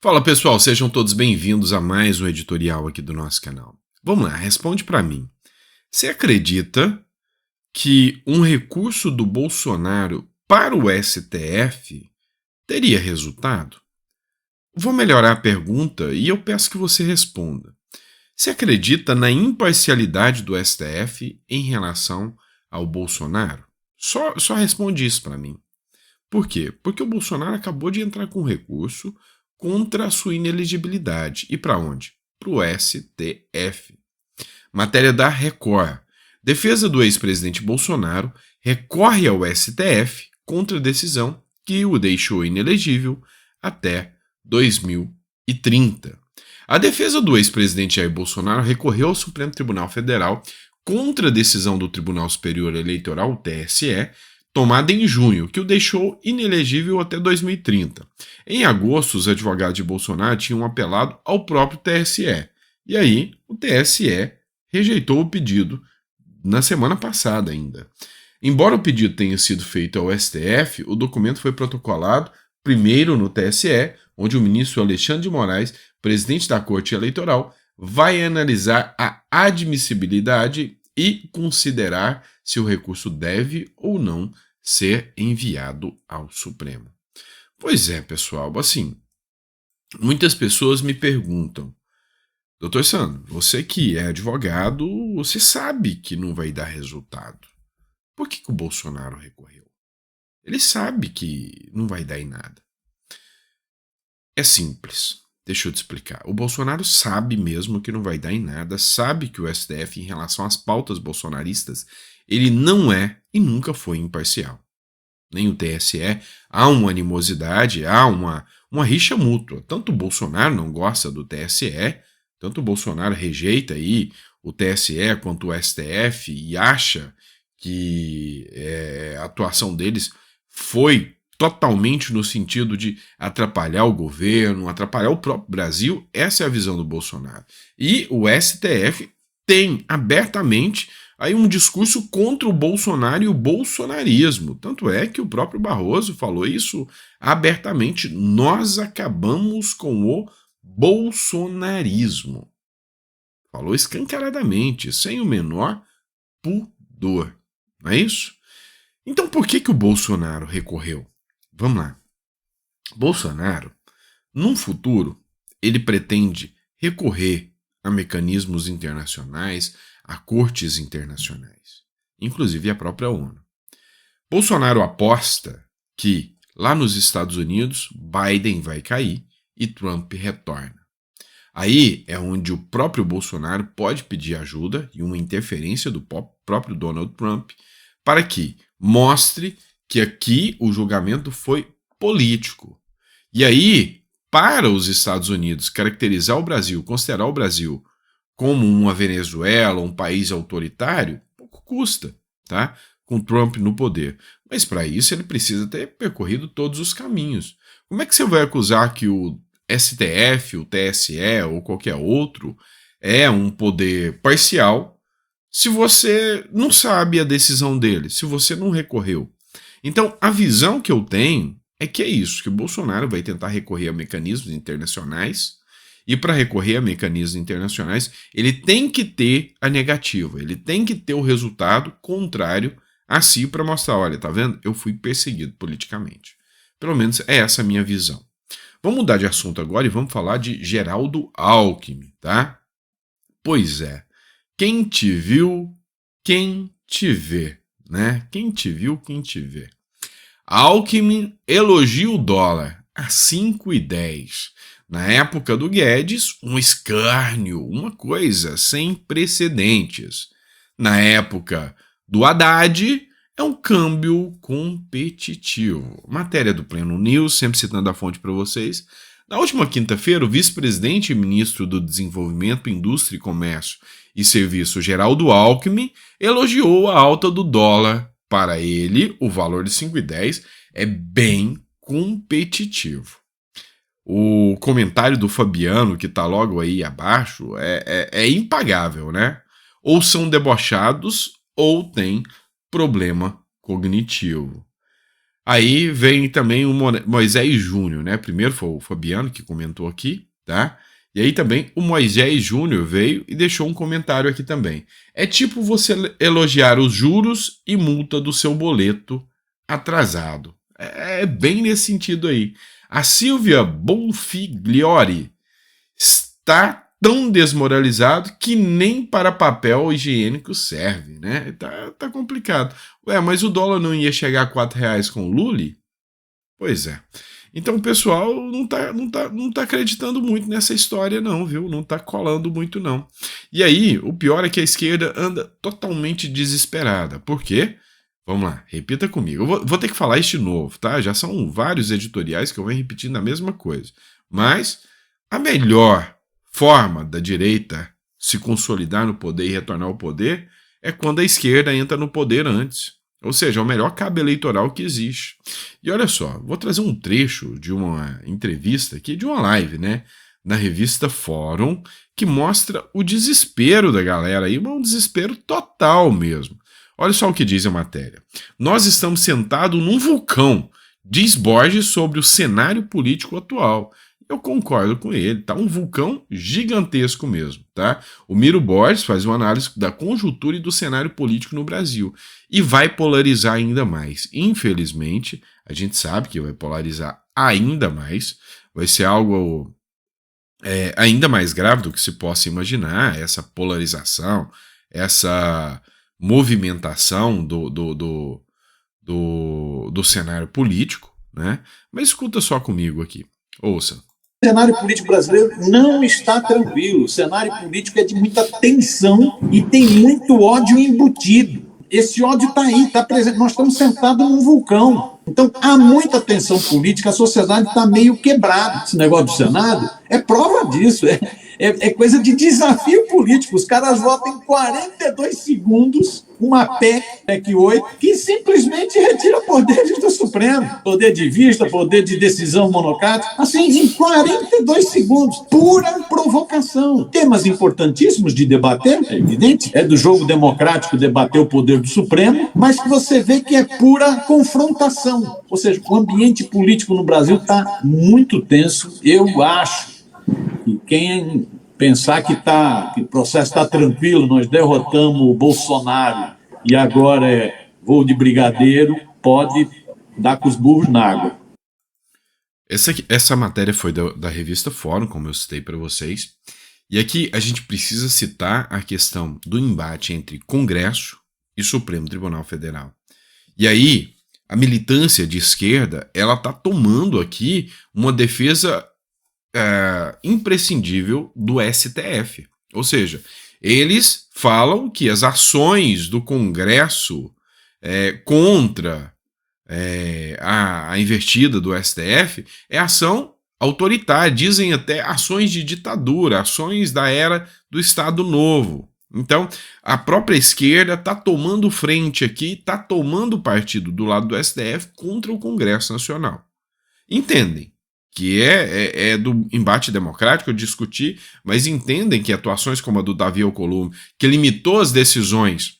Fala pessoal, sejam todos bem-vindos a mais um editorial aqui do nosso canal. Vamos lá, responde para mim. Você acredita que um recurso do Bolsonaro para o STF teria resultado? Vou melhorar a pergunta e eu peço que você responda. Você acredita na imparcialidade do STF em relação ao Bolsonaro? Só responde isso para mim. Por quê? Porque o Bolsonaro acabou de entrar com recurso contra a sua inelegibilidade. E para onde? Para o STF. Matéria da Record. Defesa do ex-presidente Bolsonaro recorre ao STF contra a decisão que o deixou inelegível até 2030. A defesa do ex-presidente Jair Bolsonaro recorreu ao Supremo Tribunal Federal contra a decisão do Tribunal Superior Eleitoral, o TSE, tomada em junho, que o deixou inelegível até 2030. Em agosto, os advogados de Bolsonaro tinham apelado ao próprio TSE. E aí, o TSE rejeitou o pedido na semana passada ainda. Embora o pedido tenha sido feito ao STF, o documento foi protocolado primeiro no TSE, onde o ministro Alexandre de Moraes, presidente da Corte Eleitoral, vai analisar a admissibilidade e considerar se o recurso deve ou não ser enviado ao Supremo. Pois é, pessoal, assim, muitas pessoas me perguntam, Dr. Sandro, você que é advogado, você sabe que não vai dar resultado. Por que o Bolsonaro recorreu? Ele sabe que não vai dar em nada. É simples. Deixa eu te explicar. O Bolsonaro sabe mesmo que não vai dar em nada, sabe que o STF, em relação às pautas bolsonaristas, ele não é e nunca foi imparcial. Nem o TSE, há uma animosidade, há uma rixa mútua. Tanto o Bolsonaro não gosta do TSE, tanto o Bolsonaro rejeita aí o TSE quanto o STF e acha que a atuação deles foi totalmente no sentido de atrapalhar o governo, atrapalhar o próprio Brasil. Essa é a visão do Bolsonaro. E o STF tem abertamente aí um discurso contra o Bolsonaro e o bolsonarismo. Tanto é que o próprio Barroso falou isso abertamente. Nós acabamos com o bolsonarismo. Falou escancaradamente, sem o menor pudor. Não é isso? Então por que o Bolsonaro recorreu? Vamos lá. Bolsonaro, num futuro, ele pretende recorrer a mecanismos internacionais, a cortes internacionais, inclusive a própria ONU. Bolsonaro aposta que, lá nos Estados Unidos, Biden vai cair e Trump retorna. Aí é onde o próprio Bolsonaro pode pedir ajuda e uma interferência do próprio Donald Trump para que mostre que aqui o julgamento foi político. E aí, para os Estados Unidos caracterizar o Brasil, considerar o Brasil como uma Venezuela, um país autoritário, pouco custa, tá? Com Trump no poder. Mas para isso ele precisa ter percorrido todos os caminhos. Como é que você vai acusar que o STF, o TSE ou qualquer outro é um poder parcial se você não sabe a decisão dele, se você não recorreu? Então, a visão que eu tenho é que é isso, que o Bolsonaro vai tentar recorrer a mecanismos internacionais, e para recorrer a mecanismos internacionais, ele tem que ter a negativa, ele tem que ter o resultado contrário a si para mostrar, olha, tá vendo? Eu fui perseguido politicamente. Pelo menos é essa a minha visão. Vamos mudar de assunto agora e vamos falar de Geraldo Alckmin, tá? Pois é, quem te viu, quem te vê, né? Quem te viu, quem te vê. Alckmin elogia o dólar a 5,10. Na época do Guedes, um escárnio, uma coisa sem precedentes. Na época do Haddad, é um câmbio competitivo. Matéria do Pleno News, sempre citando a fonte para vocês. Na última quinta-feira, o vice-presidente e ministro do Desenvolvimento, Indústria e Comércio e Serviço, Geraldo Alckmin, elogiou a alta do dólar. Para ele, o valor de 5,10 é bem competitivo. O comentário do Fabiano, que está logo aí abaixo, é impagável, né? Ou são debochados ou tem problema cognitivo. Aí vem também o Moisés Júnior, né? Primeiro foi o Fabiano que comentou aqui, tá? E aí também o Moisés Júnior veio e deixou um comentário aqui também. É tipo você elogiar os juros e multa do seu boleto atrasado. É bem nesse sentido aí. A Silvia Bonfigliori está tão desmoralizado que nem para papel higiênico serve, né? Tá complicado. Ué, mas o dólar não ia chegar a R$ 4 com o Lully? Pois é. Então o pessoal não tá acreditando muito nessa história não, viu? Não tá colando muito não. E aí, o pior é que a esquerda anda totalmente desesperada. Por quê? Vamos lá, repita comigo. Eu vou ter que falar isso de novo, tá? Já são vários editoriais que eu venho repetindo a mesma coisa. Mas a melhor forma da direita se consolidar no poder e retornar ao poder é quando a esquerda entra no poder antes. Ou seja, é o melhor cabo eleitoral que existe. E olha só, vou trazer um trecho de uma entrevista aqui, de uma live, né? Na revista Fórum, que mostra o desespero da galera aí, um desespero total mesmo. Olha só o que diz a matéria. Nós estamos sentados num vulcão, diz Borges sobre o cenário político atual. Eu concordo com ele, tá um vulcão gigantesco mesmo, tá? O Miro Borges faz uma análise da conjuntura e do cenário político no Brasil e vai polarizar ainda mais. Infelizmente, a gente sabe que vai polarizar ainda mais, vai ser algo ainda mais grave do que se possa imaginar, essa polarização, essa movimentação do cenário político, né? Mas escuta só comigo aqui, ouça. O cenário político brasileiro não está tranquilo. O cenário político é de muita tensão e tem muito ódio embutido. Esse ódio está aí, está presente. Nós estamos sentados num vulcão. Então, há muita tensão política, a sociedade está meio quebrada. Esse negócio do Senado é prova disso. É coisa de desafio político. Os caras votam em 42 segundos uma PEC 8, que simplesmente retira poderes do Supremo. Poder de vista, poder de decisão monocrática. Assim, em 42 segundos. Pura provocação. Temas importantíssimos de debater, é evidente. É do jogo democrático debater o poder do Supremo, mas que você vê que é pura confrontação. Ou seja, o ambiente político no Brasil está muito tenso. Eu acho que quem pensar que o processo está tranquilo, nós derrotamos o Bolsonaro e agora é voo de brigadeiro, pode dar com os burros na água. Essa matéria foi da revista Fórum, como eu citei para vocês. E aqui a gente precisa citar a questão do embate entre Congresso e Supremo Tribunal Federal. E aí, a militância de esquerda, ela está tomando aqui uma defesa imprescindível do STF. Ou seja, eles falam que as ações do Congresso contra a investida do STF é ação autoritária, dizem até ações de ditadura, ações da era do Estado Novo. Então, a própria esquerda está tomando frente aqui, está tomando partido do lado do STF contra o Congresso Nacional. Entendem que é do embate democrático discutir, mas entendem que atuações como a do Davi Alcolumbre, que limitou as decisões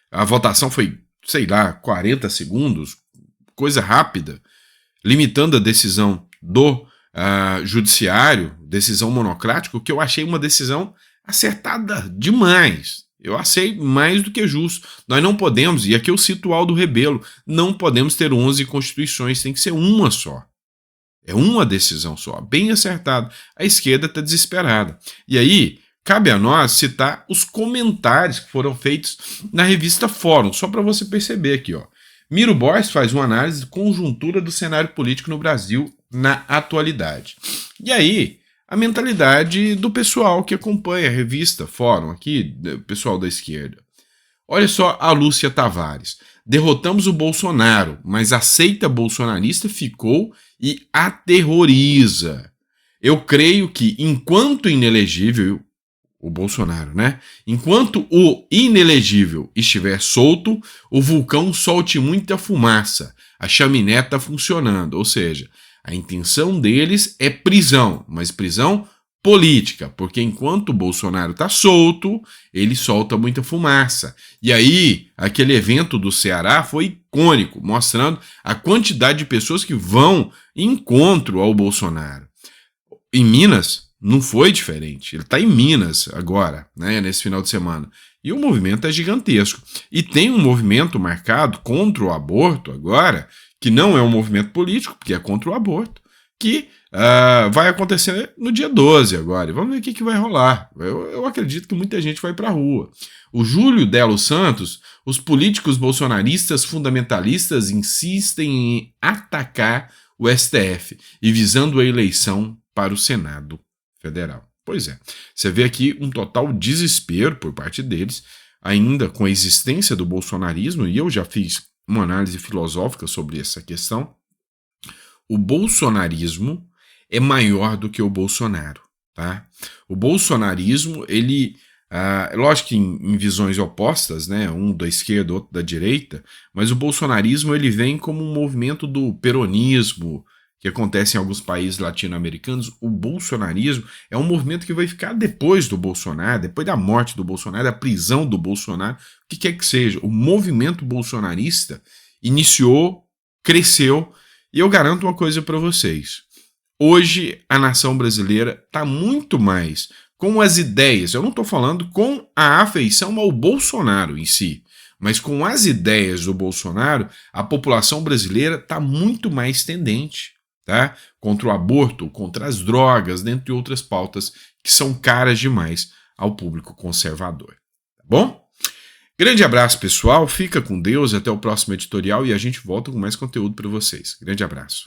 a votação foi, 40 segundos, coisa rápida, limitando a decisão do judiciário, decisão monocrática, que eu achei uma decisão acertada demais. Eu achei mais do que justo. Nós não podemos, e aqui eu cito o Aldo Rebelo, não podemos ter 11 constituições, tem que ser uma só. É uma decisão só, bem acertado. A esquerda está desesperada. E aí, cabe a nós citar os comentários que foram feitos na revista Fórum, só para você perceber aqui, ó. Miro Borges faz uma análise de conjuntura do cenário político no Brasil na atualidade. E aí, a mentalidade do pessoal que acompanha a revista Fórum aqui, pessoal da esquerda. Olha só a Lúcia Tavares. Derrotamos o Bolsonaro, mas a seita bolsonarista ficou e aterroriza. Eu creio que enquanto inelegível, o Bolsonaro, né? Enquanto o inelegível estiver solto, o vulcão solte muita fumaça, a chaminé está funcionando, ou seja, a intenção deles é prisão, mas prisão política, porque enquanto o Bolsonaro está solto, ele solta muita fumaça. E aí, aquele evento do Ceará foi icônico, mostrando a quantidade de pessoas que vão em encontro ao Bolsonaro. Em Minas, não foi diferente. Ele está em Minas agora, né, nesse final de semana. E o movimento é gigantesco. E tem um movimento marcado contra o aborto agora, que não é um movimento político, porque é contra o aborto, que vai acontecer no dia 12 agora. E vamos ver o que vai rolar. Eu acredito que muita gente vai para a rua. O Júlio Delo Santos, os políticos bolsonaristas fundamentalistas insistem em atacar o STF e visando a eleição para o Senado Federal. Pois é, você vê aqui um total desespero por parte deles, ainda com a existência do bolsonarismo, e eu já fiz uma análise filosófica sobre essa questão. O bolsonarismo é maior do que o Bolsonaro, tá? O bolsonarismo, ele, lógico que em visões opostas, né, um da esquerda, outro da direita, mas o bolsonarismo ele vem como um movimento do peronismo, que acontece em alguns países latino-americanos. O bolsonarismo é um movimento que vai ficar depois do Bolsonaro, depois da morte do Bolsonaro, da prisão do Bolsonaro, o que quer que seja. O movimento bolsonarista iniciou, cresceu, e eu garanto uma coisa para vocês. Hoje a nação brasileira está muito mais com as ideias, eu não estou falando com a afeição ao Bolsonaro em si, mas com as ideias do Bolsonaro, a população brasileira está muito mais tendente, tá? Contra o aborto, contra as drogas, dentre outras pautas que são caras demais ao público conservador. Tá bom? Grande abraço, pessoal. Fica com Deus. Até o próximo editorial e a gente volta com mais conteúdo para vocês. Grande abraço.